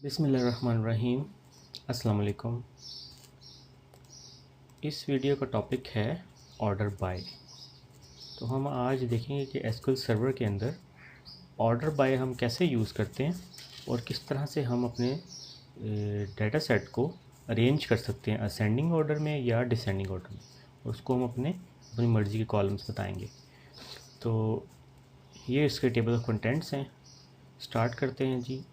बिस्मिल्लाहिर्रहमानिर्रहीम। अस्सलाम वालेकुम। इस वीडियो का टॉपिक है ऑर्डर बाय। तो हम आज देखेंगे कि एसक्यूएल सर्वर के अंदर ऑर्डर बाय हम कैसे यूज़ करते हैं और किस तरह से हम अपने डेटा सेट को अरेंज कर सकते हैं असेंडिंग ऑर्डर में या डिसेंडिंग ऑर्डर में। उसको हम अपनी मर्ज़ी के कॉलम्स बताएंगे। तो ये इसके टेबल ऑफ कंटेंट्स हैं। स्टार्ट करते हैं जी।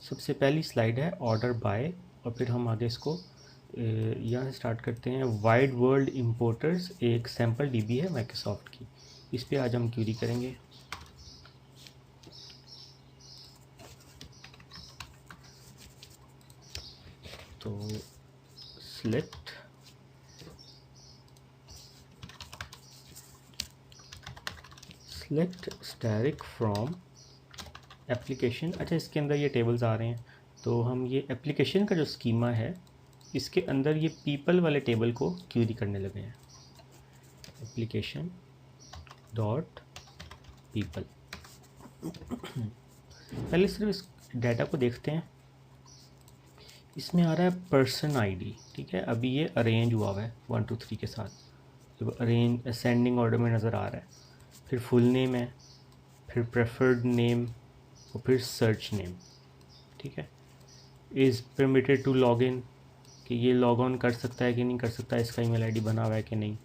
सबसे पहली स्लाइड है ऑर्डर बाय और फिर हम आगे इसको यहाँ से स्टार्ट करते हैं। वाइड वर्ल्ड इंपोर्टर्स एक सैम्पल डीबी है माइक्रोसॉफ्ट की, इस पे आज हम क्यूरी करेंगे। तो सिलेक्ट स्टैटिक फ्रॉम एप्लीकेशन। अच्छा, इसके अंदर ये टेबल्स आ रहे हैं तो हम ये एप्लीकेशन का जो स्कीमा है इसके अंदर ये पीपल वाले टेबल को क्यूरी करने लगे हैं। Application dot people. पहले सिर्फ इस डाटा को देखते हैं। इसमें आ रहा है पर्सन आईडी, ठीक है। अभी ये अरेंज हुआ हुआ है 1 2 3 के साथ, जब अरेंज असेंडिंग ऑर्डर में नज़र आ रहा है। फिर फुल नेम है, फिर प्रेफर्ड नेम और फिर सर्च नेम, ठीक है। Is permitted to log in, कि ये लॉग ऑन कर सकता है कि नहीं कर सकता, इसका ईमेल आईडी बना हुआ है कि नहीं,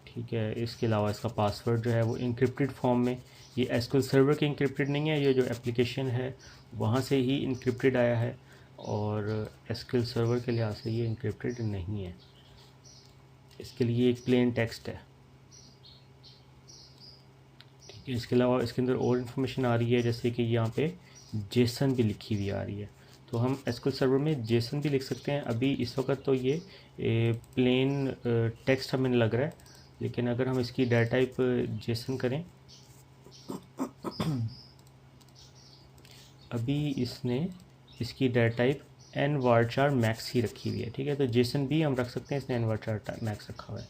ठीक है। इसके अलावा इसका पासवर्ड जो है वो इंक्रिप्टेड फॉर्म में, ये एसक्यूएल सर्वर के इंक्रिप्टेड नहीं है, ये जो एप्लीकेशन है वहाँ से ही इंक्रिप्टेड आया है और एसक्यूएल सर्वर के लिहाज से ये इंक्रिप्टेड नहीं है। इसके लिए एक प्लेन टेक्स्ट है, ठीक है। इसके अलावा इसके अंदर और इन्फॉर्मेशन आ रही है, जैसे कि यहाँ पे जेसन भी लिखी हुई आ रही है। तो हम एसक्यूएल सर्वर में जेसन भी लिख सकते हैं। अभी इस वक्त तो ये प्लेन टेक्स्ट हमें लग रहा है, लेकिन अगर हम इसकी डाटा टाइप जेसन करें अभी इसने इसकी डाटा टाइप एन वारचार मैक्स ही रखी हुई है, ठीक है। तो जेसन भी हम रख सकते हैं, इसने एन वारचार मैक्स रखा हुआ है।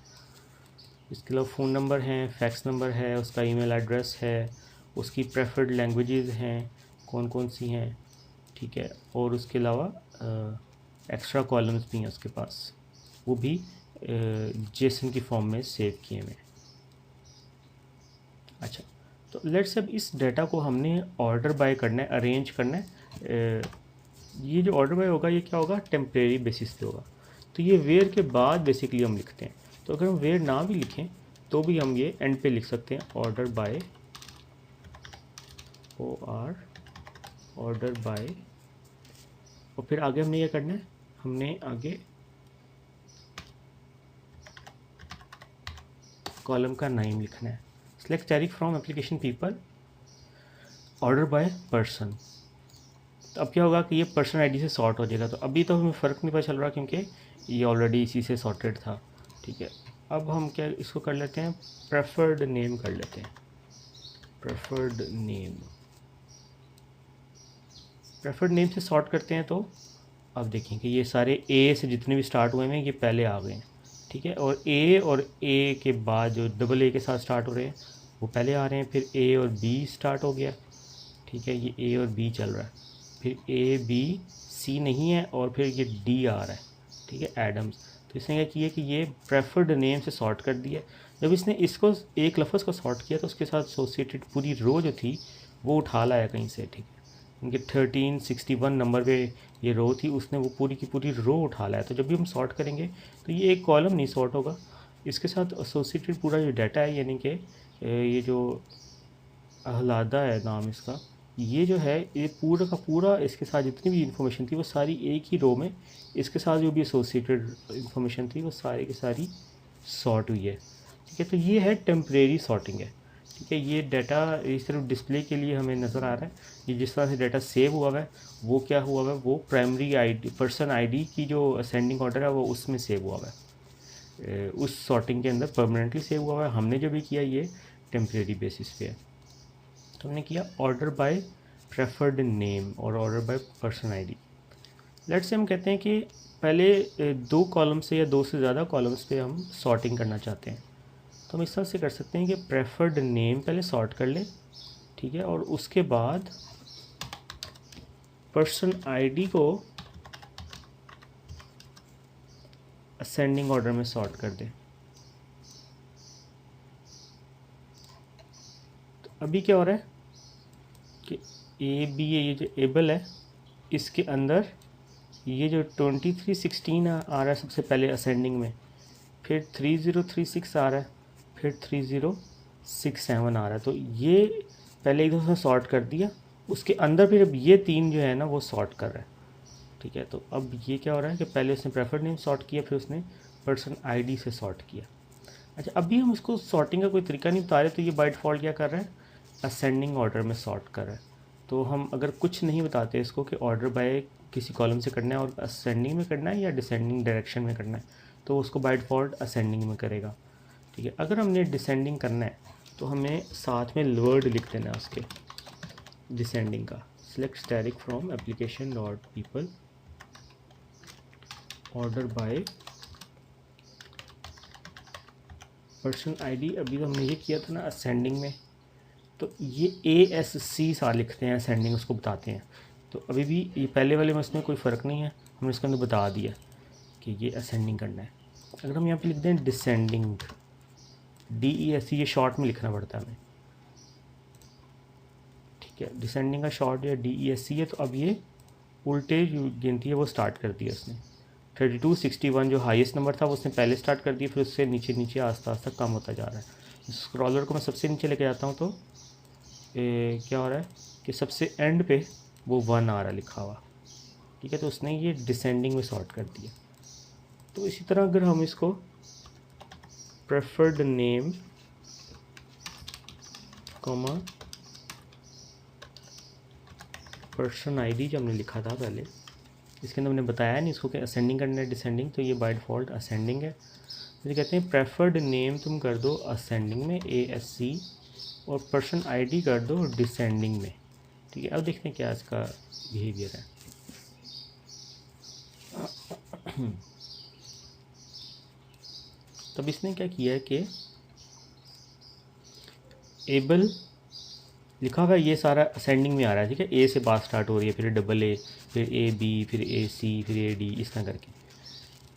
इसके अलावा फ़ोन नंबर हैं, फैक्स नंबर है, उसका ईमेल एड्रेस है, उसकी प्रेफर्ड लैंग्वेजेस हैं कौन कौन सी हैं, ठीक है। और उसके अलावा एक्स्ट्रा कॉलम्स भी हैं उसके पास, वो भी जेसन की फॉर्म में सेव किए हुए। अच्छा, तो लेट्स अब इस डाटा को हमने ऑर्डर बाय करना है, अरेंज करना है। ये जो ऑर्डर बाय होगा ये क्या होगा, टेम्परेरी बेसिस पे होगा। तो ये वेयर के बाद बेसिकली हम लिखते हैं। तो अगर हम वेयर ना भी लिखें तो भी हम ये एंड पे लिख सकते हैं, ऑर्डर बाय ऑर्डर बाय। और फिर आगे हमने ये करना है, हमने आगे कॉलम का नाम लिखना है। Select static from application people order by person. तो अब क्या होगा कि ये पर्सन आईडी से सॉर्ट हो जाएगा। तो अभी तो हमें फ़र्क नहीं पता चल रहा क्योंकि ये ऑलरेडी इसी से सॉर्टेड था, ठीक है। अब हम क्या इसको कर लेते हैं, प्रेफर्ड नेम कर लेते हैं। प्रेफर्ड नेम से सॉर्ट करते हैं। तो अब देखें कि ये सारे ए से जितने भी स्टार्ट हुए हैं ये पहले आ गए हैं, ठीक है। और ए के बाद जो डबल ए के साथ स्टार्ट हो रहे हैं वो पहले आ रहे हैं। फिर ए और बी स्टार्ट हो गया, ठीक है। ये ए और बी चल रहा है, फिर ए बी सी नहीं है और फिर ये डी आ रहा है, ठीक है, एडम्स। तो इसने क्या किया कि ये प्रेफर्ड नेम से सॉर्ट कर दिया। जब इसने इसको एक लफ्ज़ को सॉर्ट किया तो उसके साथ एसोसिएटेड पूरी रो जो थी वो उठा लाया कहीं से, ठीक है। उनके 1361 नंबर पे ये रो थी, उसने वो पूरी की पूरी रो उठा लाया। तो जब भी हम सॉर्ट करेंगे तो ये एक कॉलम नहीं सॉर्ट होगा, इसके साथ एसोसिएटेड पूरा जो डाटा है, यानी कि ये जो अहलादा है नाम इसका, ये जो है ये पूरा का पूरा इसके साथ जितनी भी इंफॉर्मेशन थी वो सारी एक ही रो में, इसके साथ जो भी एसोसिएटेड इंफॉर्मेशन थी वो सारी की सारी सॉर्ट हुई है, ठीक है। तो ये है टेम्परेरी सॉर्टिंग है, ठीक है। ये डाटा ये सिर्फ डिस्प्ले के लिए हमें नज़र आ रहा है। ये जिस तरह से डाटा सेव हुआ है वो क्या हुआ है, वो प्राइमरी आईडी पर्सन आईडी की जो असेंडिंग ऑर्डर है वो उसमें सेव हुआ है, उस सॉर्टिंग के अंदर परमानेंटली सेव हुआ है। हमने जो भी किया ये टेम्परेरी बेसिस पे है। तो हमने किया ऑर्डर बाय प्रेफर्ड नेम और order by person ID. Let's say हम कहते हैं कि पहले 2 कॉलम से या 2 से ज़्यादा कॉलम्स पे हम सॉर्टिंग करना चाहते हैं। तो हम इस तरह से कर सकते हैं कि प्रेफर्ड नेम पहले सॉर्ट कर लें, ठीक है। और उसके बाद पर्सन आईडी को असेंडिंग ऑर्डर में सॉर्ट कर दे। तो अभी क्या हो रहा है कि ए बी ये जो एबल है इसके अंदर ये जो 2316 आ रहा है सबसे पहले असेंडिंग में, फिर 3036 आ रहा है, फिर 3067 आ रहा है। तो ये पहले एक दूसरे सॉर्ट कर दिया, उसके अंदर फिर अब ये तीन जो है ना वो सॉर्ट कर रहा है। ठीक है, तो अब ये क्या हो रहा है कि पहले उसने प्रेफर्ड नेम सॉर्ट किया, फिर उसने पर्सन आईडी से सॉर्ट किया। अच्छा, अभी हम उसको सॉर्टिंग का कोई तरीका नहीं बता रहे, तो ये बाय डिफ़ॉल्ट क्या कर रहा है, असेंडिंग ऑर्डर में सॉर्ट कर रहा है। तो हम अगर कुछ नहीं बताते इसको कि ऑर्डर बाय किसी कॉलम से करना है और असेंडिंग में करना है या डिसेंडिंग डायरेक्शन में करना है, तो उसको बाय डिफ़ॉल्ट असेंडिंग में करेगा। ठीक है, अगर हमने डिसेंडिंग करना है तो हमें साथ में वर्ड लिख देना है उसके डिसेंडिंग का। Select static from application dot people order by person ID. अभी तो हमने ये किया था ना असेंडिंग में, तो ये ASC सा लिखते हैं, असेंडिंग उसको बताते हैं। तो अभी भी ये पहले वाले में इसमें कोई फ़र्क नहीं है, हमने इसके अंदर बता दिया कि ये असेंडिंग करना है। अगर हम यहाँ पे लिख दें डिसेंडिंग, DESC, ये शॉर्ट में लिखना पड़ता है हमें। ठीक है, डिसेंडिंग का शॉर्ट या DESC है। तो अब ये उल्टे गिनती है वो स्टार्ट कर दिया उसने। 3261 जो हाईएस्ट नंबर था वो उसने पहले स्टार्ट कर दिया, फिर उससे नीचे नीचे आस्ता आस्ता कम होता जा रहा है। स्क्रॉलर को मैं सबसे नीचे लेके जाता हूँ तो क्या हो रहा है कि सबसे एंड पे वो 1 आ रहा है लिखा हुआ। ठीक है, तो उसने ये डिसेंडिंग में सॉर्ट कर दिया। तो इसी तरह अगर हम इसको preferred name comma person ID जो हमने लिखा था पहले, इसके अंदर हमने बताया नहीं इसको कि असेंडिंग करना है डिसेंडिंग, तो ये बाय डिफ़ॉल्ट असेंडिंग है। तो कहते हैं प्रेफर्ड नेम तुम कर दो असेंडिंग में ASC और पर्सन आईडी कर दो डिसेंडिंग में। ठीक है, अब देखते हैं क्या इसका बिहेवियर है। तब इसने क्या किया है कि एबल लिखा हुआ है, ये सारा असेंडिंग में आ रहा है। ठीक है, A से बात स्टार्ट हो रही है, फिर AA, फिर AB, फिर AC, फिर AD, इस तरह करके।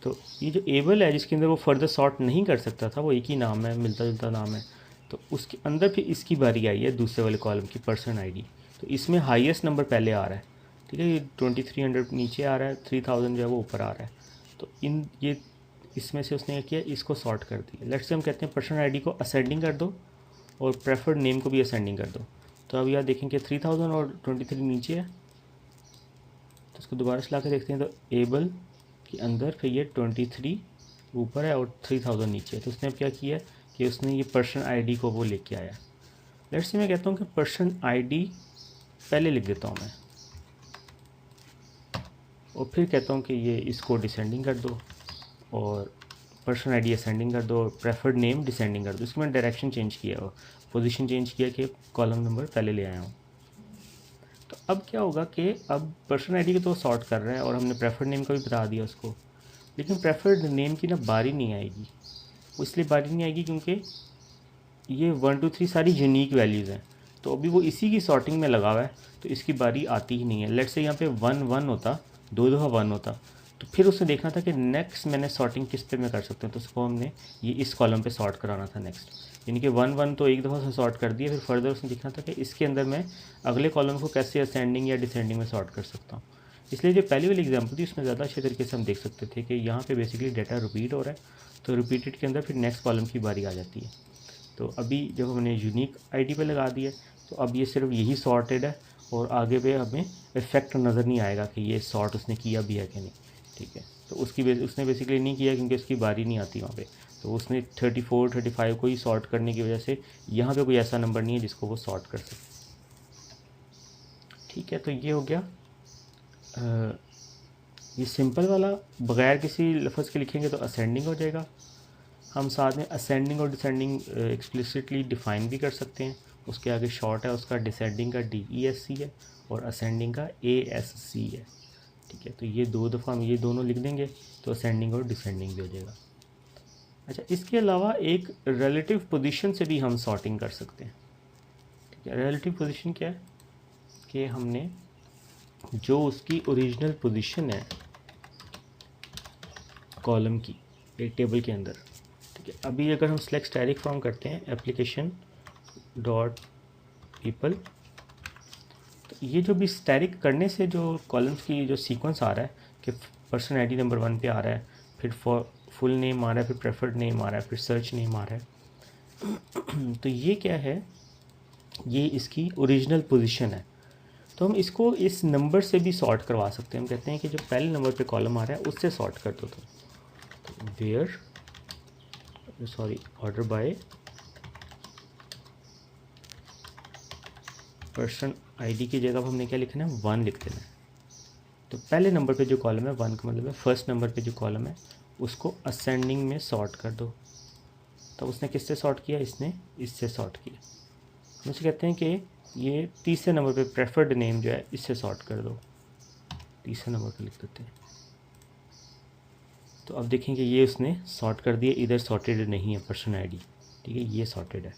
तो ये जो एबल है जिसके अंदर वो फर्दर सॉर्ट नहीं कर सकता था, वो एक ही नाम है, मिलता जुलता नाम है, तो उसके अंदर फिर इसकी बारी आई है दूसरे वाले कॉलम की पर्सन आईडी। तो इसमें हाईएस्ट नंबर पहले आ रहा है। ठीक है, ये 2300 नीचे आ रहा है, 3000 जो है वो ऊपर आ रहा है। तो ये इसमें से उसने क्या किया, इसको सॉर्ट कर दिया। लेट्स से हम कहते हैं पर्सन आईडी को असेंडिंग कर दो और प्रेफर्ड नेम को भी असेंडिंग कर दो। तो अब यहाँ देखेंगे 3000 और 23 नीचे है, तो इसको दोबारा चला के देखते हैं। तो एबल के अंदर फिर ये 23 ऊपर है और 3000 नीचे है। तो उसने अब क्या किया कि उसने ये पर्सन आईडी को वो लेके आया। लेट्स से मैं कहता हूँ कि पर्सन आईडी पहले लिख देता हूँ मैं, और फिर कहता हूँ कि ये इसको डिसेंडिंग कर दो और पर्सन आईडी असेंडिंग कर दो और प्रेफर्ड नेम डिसेंडिंग कर दो। इसमें मैंने डायरेक्शन चेंज किया और पोजीशन चेंज किया कि कॉलम नंबर पहले ले आया हूँ। तो अब क्या होगा कि अब पर्सन आईडी को तो सॉर्ट कर रहे हैं और हमने प्रेफर्ड नेम का भी बता दिया उसको, लेकिन प्रेफर्ड नेम की ना बारी नहीं आएगी। वो इसलिए बारी नहीं आएगी क्योंकि ये 1 2 3 सारी यूनिक वैल्यूज़ हैं, तो अभी वो इसी की सॉर्टिंग में लगा हुआ है, तो इसकी बारी आती ही नहीं है। लेट्स से यहाँ पे 1 1 होता, 2 दफ़ा 1 होता, तो फिर उसे देखना था कि नेक्स्ट मैंने सॉर्टिंग किस पे मैं कर सकता हूँ, तो उसको हमने ये इस कॉलम पे सॉर्ट कराना था नेक्स्ट। यानी कि 1 1 तो एक दफ़ा से सॉर्ट कर दिया, फिर फर्दर उसने देखना था कि इसके अंदर मैं अगले कॉलम को कैसे असेंडिंग या डिसेंडिंग में सॉर्ट कर सकता हूँ। इसलिए जो पहली वाली एग्जाम्पल थी उसमें ज़्यादा अच्छे तरीके से हम देख सकते थे कि यहाँ पे बेसिकली डाटा रिपीट हो रहा है, तो रिपीटेड के अंदर फिर नेक्स्ट कॉलम की बारी आ जाती है। तो अभी जब हमने यूनिक आईडी पे लगा दिया, तो अब ये सिर्फ यही सॉर्टेड है और आगे पे हमें इफेक्ट नज़र नहीं आएगा कि ये सॉर्ट उसने किया भी है कि नहीं। ठीक है, तो उसने बेसिकली नहीं किया क्योंकि उसकी बारी नहीं आती वहाँ पे, तो उसने 34 35 को ही सॉर्ट करने की वजह से यहाँ पे कोई ऐसा नंबर नहीं है जिसको वो सॉर्ट कर सके। ठीक है, तो ये हो गया ये सिंपल वाला, बग़ैर किसी लफ्ज़ के लिखेंगे तो असेंडिंग हो जाएगा। हम साथ में असेंडिंग और डिसेंडिंग एक्सप्लिसिटली डिफ़ाइन भी कर सकते हैं। उसके आगे शॉर्ट है उसका डिसेंडिंग का DESC है और असेंडिंग का ASC है। ठीक है, तो ये 2 दफ़ा हम ये दोनों लिख देंगे तो असेंडिंग और डिसेंडिंग भी हो जाएगा। अच्छा, इसके अलावा एक रिलेटिव पोजीशन से भी हम सॉर्टिंग कर सकते हैं। ठीक है, रिलेटिव पोजीशन क्या है कि हमने जो उसकी ओरिजिनल पोजीशन है कॉलम की एक टेबल के अंदर। ठीक है, अभी अगर हम सेलेक्ट स्टैटिक फ्रॉम करते हैं एप्लीकेशन डॉट पीपल, तो ये जो भी स्टैटिक करने से जो कॉलम्स की जो सीक्वेंस आ रहा है कि पर्सन आईडी नंबर 1 पे आ रहा है, फिर फुल नेम आ रहा है, फिर प्रेफर्ड नेम आ रहा है, फिर सर्च नेम आ रहा है तो ये क्या है, ये इसकी ओरिजिनल पोजीशन है। तो हम इसको इस नंबर से भी सॉर्ट करवा सकते हैं। हम कहते हैं कि जो पहले नंबर पे कॉलम आ रहा है उससे सॉर्ट कर दो। तो where order by person ID की जगह हमने क्या लिखना है, 1 लिख देना है। तो पहले नंबर पे जो कॉलम है 1 का मतलब है फर्स्ट नंबर पे जो कॉलम है उसको असेंडिंग में सॉर्ट कर दो। तो उसने किससे सॉर्ट किया, इसने इससे सॉर्ट किया। हम इसे कहते हैं कि ये तीसरे नंबर पे प्रेफर्ड नेम जो है इससे सॉर्ट कर दो, तीसरे नंबर पे लिख देते हैं। तो अब देखेंगे ये उसने सॉर्ट कर दिया, इधर सॉर्टेड नहीं है पर्सन आईडी, ठीक है, ये सॉर्टेड है।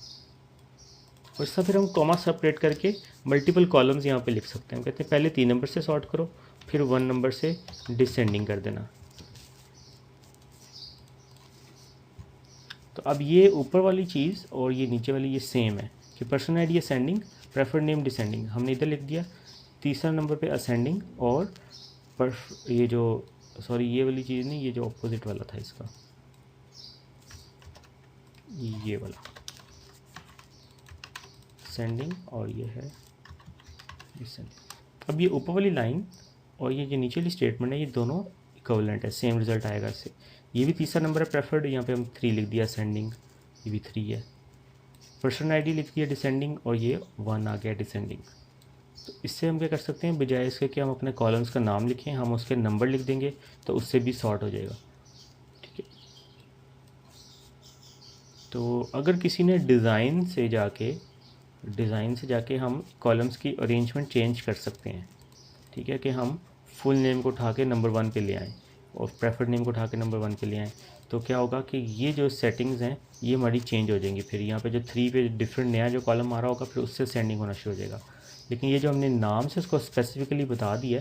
और इसका फिर हम कॉमा सेपरेट करके मल्टीपल कॉलम्स यहाँ पे लिख सकते हैं। हम कहते हैं पहले 3 नंबर से सॉर्ट करो, फिर 1 नंबर से डिसेंडिंग कर देना। तो अब ये ऊपर वाली चीज़ और ये नीचे वाली ये सेम है कि person ID ascending, preferred name descending. हमने इधर लिख दिया तीसरा नंबर पे असेंडिंग, और ये जो ये वाली चीज़ नहीं, ये जो ऑपोजिट वाला था इसका, ये वाला असेंडिंग और ये है डिसेंडिंग। अब ये ऊपर वाली लाइन और ये जो नीचे वाली स्टेटमेंट है ये दोनों इक्विवेलेंट है, सेम रिजल्ट आएगा इससे। ये भी तीसरा नंबर है प्रेफर्ड, यहाँ पे हम 3 लिख दिया असेंडिंग, ये भी 3 है। पर्सन आईडी लिख दिया डिसेंडिंग और ये 1 आ गया डिसेंडिंग। तो इससे हम क्या कर सकते हैं, बजाय इसके कि हम अपने कॉलम्स का नाम लिखें, हम उसके नंबर लिख देंगे तो उससे भी सॉर्ट हो जाएगा। ठीक है, तो अगर किसी ने डिज़ाइन से जाके हम कॉलम्स की अरेंजमेंट चेंज कर सकते हैं। ठीक है, कि हम फुल नेम को उठा के नंबर 1 पे ले आएँ और प्रेफर्ड नेम को उठा के नंबर 1 पे ले आएँ, तो क्या होगा कि ये जो सेटिंग्स हैं ये हमारी चेंज हो जाएंगी। फिर यहाँ पे जो 3 पे डिफरेंट नया जो कॉलम आ रहा होगा फिर उससे सेंडिंग होना शुरू हो जाएगा। लेकिन ये जो हमने नाम से उसको स्पेसिफिकली बता दिया,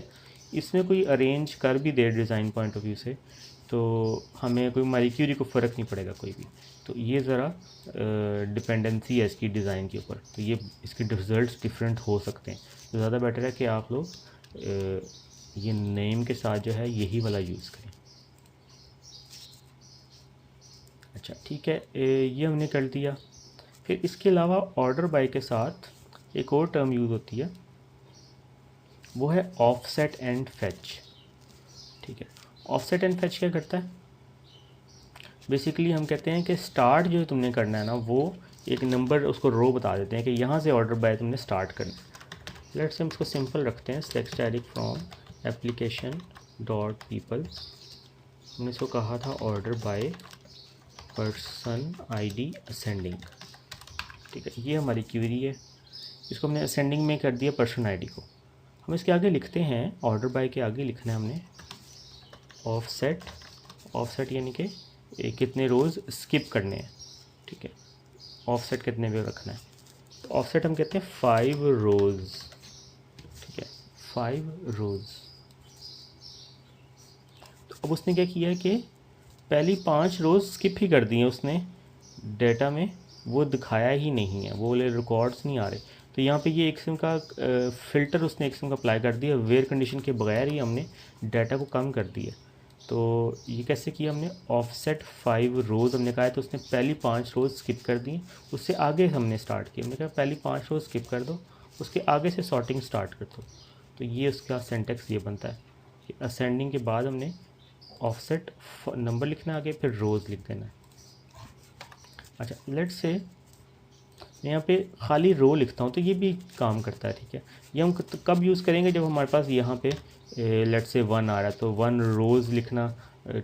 इसमें कोई अरेंज कर भी दे डिज़ाइन पॉइंट ऑफ व्यू से तो हमें कोई मारी क्यूरी को फ़र्क नहीं पड़ेगा कोई भी। तो ये ज़रा डिपेंडेंसी है इसकी डिज़ाइन के ऊपर, तो ये इसके रिजल्ट्स डिफरेंट हो सकते हैं। तो ज़्यादा बेटर है कि आप लोग ये नेम के साथ जो है यही वाला यूज़ करें। अच्छा ठीक है, ये हमने कर दिया। फिर इसके अलावा ऑर्डर बाय के साथ एक और टर्म यूज़ होती है, वो है ऑफसेट एंड फेच। ठीक है, ऑफसेट एंड फेच क्या करता है, बेसिकली हम कहते हैं कि स्टार्ट जो तुमने करना है ना, वो एक नंबर उसको रो बता देते हैं कि यहाँ से ऑर्डर बाय तुमने स्टार्ट करना है। लेट्स से हम इसको सिंपल रखते हैं, select static from application dot people. हमने इसको कहा था order by person ID ascending. ठीक है, ये हमारी क्वेरी है, इसको हमने असेंडिंग में कर दिया पर्सन आईडी को। हम इसके आगे लिखते हैं, ऑर्डर बाय के आगे लिखना है हमने ऑफसेट यानी कि कितने रोज़ स्किप करने हैं। ठीक है, ऑफसेट कितने पे रखना है, तो ऑफसेट हम कहते हैं 5 रोज़। ठीक है, 5 रोज़। तो अब उसने क्या किया कि पहली 5 रोज़ स्किप ही कर दी हैं उसने, डेटा में वो दिखाया ही नहीं है, वो वाले रिकॉर्ड्स नहीं आ रहे। तो यहाँ पे ये एक किस्म का फ़िल्टर उसने एक किस्म का अप्लाई कर दिया, वेयर कंडीशन के बगैर ही हमने डाटा को कम कर दिया। तो ये कैसे किया हमने, ऑफसेट 5 रोज़ हमने कहा है, तो उसने पहली 5 रोज़ स्किप कर दी, उससे आगे हमने स्टार्ट किया। हमने कहा पहली 5 रोज़ स्किप कर दो, उसके आगे से सॉर्टिंग स्टार्ट कर दो। तो ये उसका सेंटेक्स ये बनता है कि असेंडिंग के बाद हमने ऑफसेट नंबर लिखना आगे, फिर रोज़ लिख देना है। अच्छा लेट्स से यहाँ पे खाली रो लिखता हूँ तो ये भी काम करता है। ठीक है, ये हम कब यूज़ करेंगे, जब हमारे पास यहाँ पे लेट्स से 1 आ रहा है, तो 1 रोज़ लिखना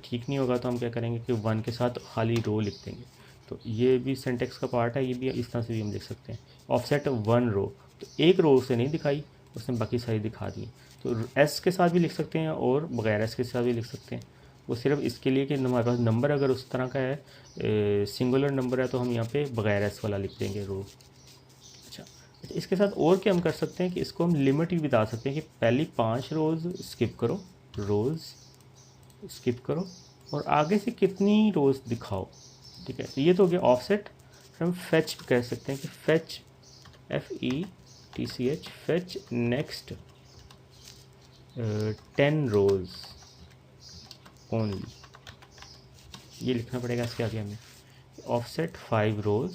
ठीक नहीं होगा, तो हम क्या करेंगे कि 1 के साथ खाली रो लिख देंगे। तो ये भी सिंटेक्स का पार्ट है, ये भी इस तरह से भी हम लिख सकते हैं। ऑफसेट 1 रो, तो एक रो उसे नहीं दिखाई, उसने बाकी सारी दिखा दी। तो एस के साथ भी लिख सकते हैं और बगैर एस के साथ भी लिख सकते हैं। वो सिर्फ इसके लिए कि हमारे पास नंबर अगर उस तरह का है सिंगुलर नंबर है तो हम यहाँ पे बगैर एस वाला लिख देंगे रो। अच्छा इसके साथ और क्या हम कर सकते हैं कि इसको हम लिमिट भी बता सकते हैं कि पहली 5 रोज़ स्किप करो, रोज़ स्किप करो, और आगे से कितनी रोज़ दिखाओ। ठीक है, तो ये तो हो गया ऑफसेट। हम फेच कह सकते हैं कि फेच FETCH फेच नेक्स्ट 10 रोज़ ओनली, ये लिखना पड़ेगा इसके आगे हमें। ऑफसेट 5 रोज़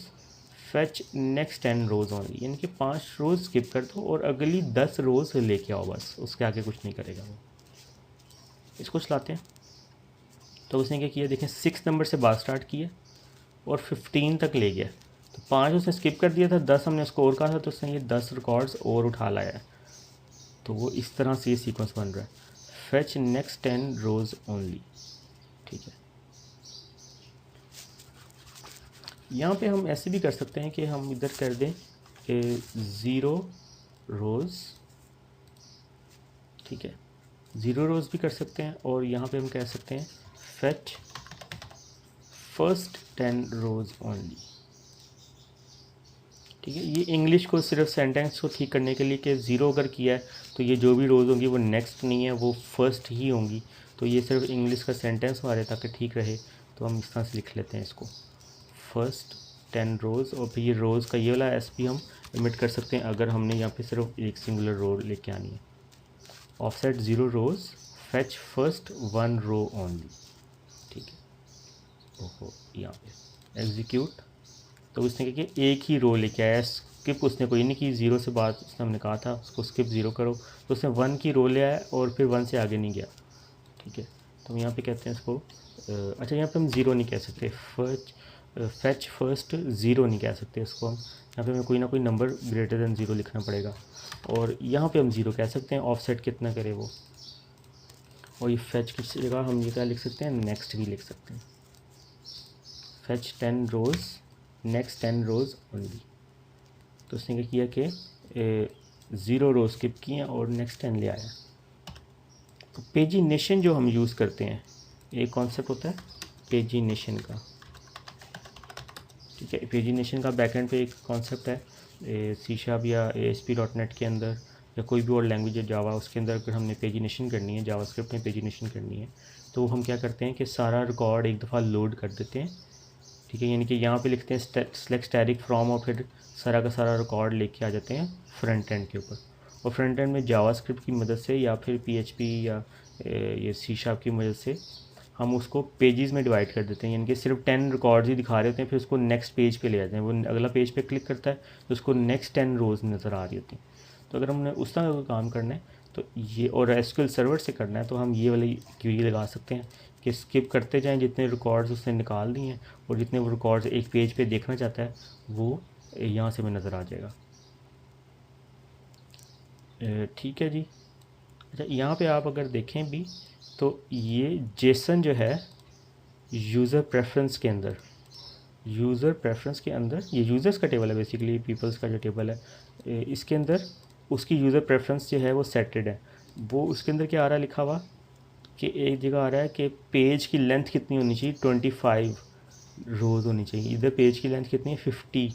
फेच नेक्स्ट 10 रोज़ ओनली, यानी कि 5 रोज़ स्किप कर दो और अगली 10 रोज़ लेके आओ, बस उसके आगे कुछ नहीं करेगा वो। इसको चलाते हैं। तो उसने क्या किया, देखें 6 नंबर से बात स्टार्ट किया और 15 तक ले गया। तो 5 उसने स्किप कर दिया था, 10 हमने स्कोर कहा था, तो उसने ये 10 रिकॉर्ड्स और उठा लाया है। तो वो इस तरह से ये सीक्वेंस बन रहा है, फेच नेक्स्ट 10 रोज़ ओनली। ठीक है, यहाँ पे हम ऐसे भी कर सकते हैं कि हम इधर कर दें कि 0 रोज़। ठीक है, 0 रोज़ भी कर सकते हैं, और यहाँ पे हम कह सकते हैं फेच फर्स्ट 10 रोज़ ओनली। ठीक है, ये इंग्लिश को सिर्फ सेंटेंस को ठीक करने के लिए कि 0 अगर किया है तो ये जो भी रोज़ होंगी वो नेक्स्ट नहीं है, वो फर्स्ट ही होंगी। तो ये सिर्फ इंग्लिश का सेंटेंस हमारे ताकि ठीक रहे, तो हम इस तरह से लिख लेते हैं इसको, फर्स्ट 10 रोज़। और फिर ये रोज़ का ये वाला एस भी हम इमिट कर सकते हैं अगर हमने यहाँ पे सिर्फ एक सिंगुलर रो लेके आनी है। ऑफसेट 0 रोज़ फेच फर्स्ट 1 रो ओनली। ठीक है, ओहो, यहाँ पे एग्जीक्यूट। तो उसने क्या किया, एक ही रो लेके आया, स्किप उसने कोई नहीं की। 0 से बात उसने हमने कहा था उसको स्किप 0 करो, तो उसने 1 की रो ले आया और फिर 1 से आगे नहीं गया। ठीक है, तो हम यहाँ पे कहते हैं इसको अच्छा, यहाँ पे हम 0 नहीं कह सकते, फेच फर्स्ट 0 नहीं कह सकते इसको हम। यहाँ पे हमें कोई ना कोई नंबर ग्रेटर देन 0 लिखना पड़ेगा, और यहाँ पे हम 0 कह सकते हैं। ऑफसेट कितना करे वो, और ये फेच की जगह हम ये क्या लिख सकते हैं, नेक्स्ट भी लिख सकते हैं, फेच 10 रोज़ नेक्स्ट 10 रोज़ ओनली। तो उसने क्या किया कि 0 रो स्किप किए और नेक्स्ट 10 ले आया। तो पेजिनेशन जो हम यूज़ करते हैं, एक कॉन्सेप्ट होता है पेजिनेशन का। ठीक है, पेजिनेशन का बैकएंड पे एक कॉन्सेप्ट है C# या ASP.NET के अंदर, या कोई भी और लैंग्वेज है जावा, उसके अंदर अगर हमने पेजिनेशन करनी है, जावास्क्रिप्ट में पेजिनेशन करनी है, तो हम क्या करते हैं कि सारा रिकॉर्ड एक दफ़ा लोड कर देते हैं। ठीक है, यानी कि यहाँ पे लिखते हैं सेलेक्ट स्टैटिक फ्रॉम, और फिर सारा का सारा रिकॉर्ड लेके आ जाते हैं फ्रंट एंड के ऊपर। और फ्रंट एंड में जावास्क्रिप्ट की मदद से या फिर PHP या ये C# की मदद से हम उसको पेजेस में डिवाइड कर देते हैं, यानी कि सिर्फ 10 रिकॉर्ड्स ही दिखा रहे होते हैं, फिर उसको नेक्स्ट पेज पे ले जाते हैं। वो अगला पेज पे क्लिक करता है तो उसको नेक्स्ट 10 रोज़ नज़र आ रही होती हैं। तो अगर हमने उस तरह का काम करना है तो ये, और SQL सर्वर से करना है, तो हम ये वाली क्वेरी लगा सकते हैं कि स्किप करते जाएं जितने रिकॉर्ड्स उसने निकाल दिए हैं, और जितने वो रिकॉर्ड्स एक पेज पे देखना चाहता है वो यहाँ से हमें नज़र आ जाएगा। ठीक है जी। अच्छा, यहाँ पे आप अगर देखें भी तो ये जेसन जो है यूज़र प्रेफरेंस के अंदर, यूज़र प्रेफरेंस के अंदर ये यूज़र्स का टेबल है, बेसिकली पीपल्स का जो टेबल है, इसके अंदर उसकी यूज़र प्रेफरेंस जो है वो सेटेड है। वो उसके अंदर क्या आ रहा है लिखा हुआ कि एक जगह आ रहा है कि पेज की लेंथ कितनी होनी चाहिए, 25 रोज़ होनी चाहिए। इधर पेज की लेंथ कितनी है, 50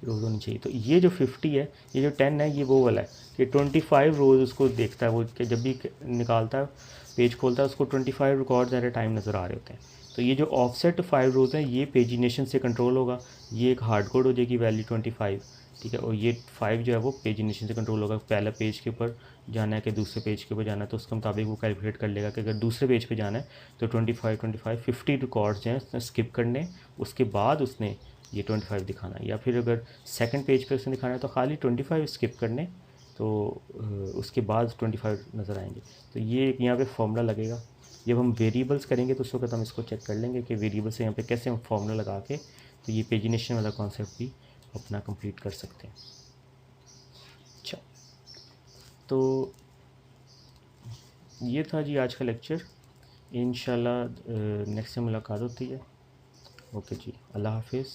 रोज़ होनी चाहिए। तो ये जो 50 है, ये जो 10 है, ये वो वाला है कि 25 रोज़ उसको देखता है वो, कि जब भी निकालता है पेज खोलता है उसको 25 रिकॉर्ड्स एट ए टाइम नज़र आ रहे होते हैं। तो ये जो ऑफसेट 5 रोज़ है ये पेजिनेशन से कंट्रोल होगा, ये एक हार्ड कोड हो जाएगी वैल्यू 25। ठीक है, और ये 5 जो है वो पेजिनेशन से कंट्रोल होगा। पहला पेज के ऊपर जाना है कि दूसरे पेज के ऊपर जाना है, तो उसके मुताबिक वो कैलकुलेट कर लेगा कि अगर दूसरे पेज पे जाना है तो 50 रिकॉर्ड्स जो हैं स्किप करने, उसके बाद उसने ये 25 दिखाना है। या फिर अगर सेकंड पेज पे उसने दिखाना है तो खाली 25 स्किप करने, तो उसके बाद 25 नज़र आएंगे। तो ये एक यहाँ पे फॉर्मूला लगेगा। जब हम वेरिएबल्स करेंगे तो उस वक्त हम इसको चेक कर लेंगे कि वेरिएबल से यहाँ पे कैसे हम फॉर्मूला लगा के तो ये पेजिनेशन वाला कॉन्सेप्ट भी अपना कंप्लीट कर सकते हैं। अच्छा, तो ये था जी आज का लेक्चर। इंशाल्लाह नेक्स्ट से मुलाकात होती है। ओके जी, अल्लाह हाफिज़।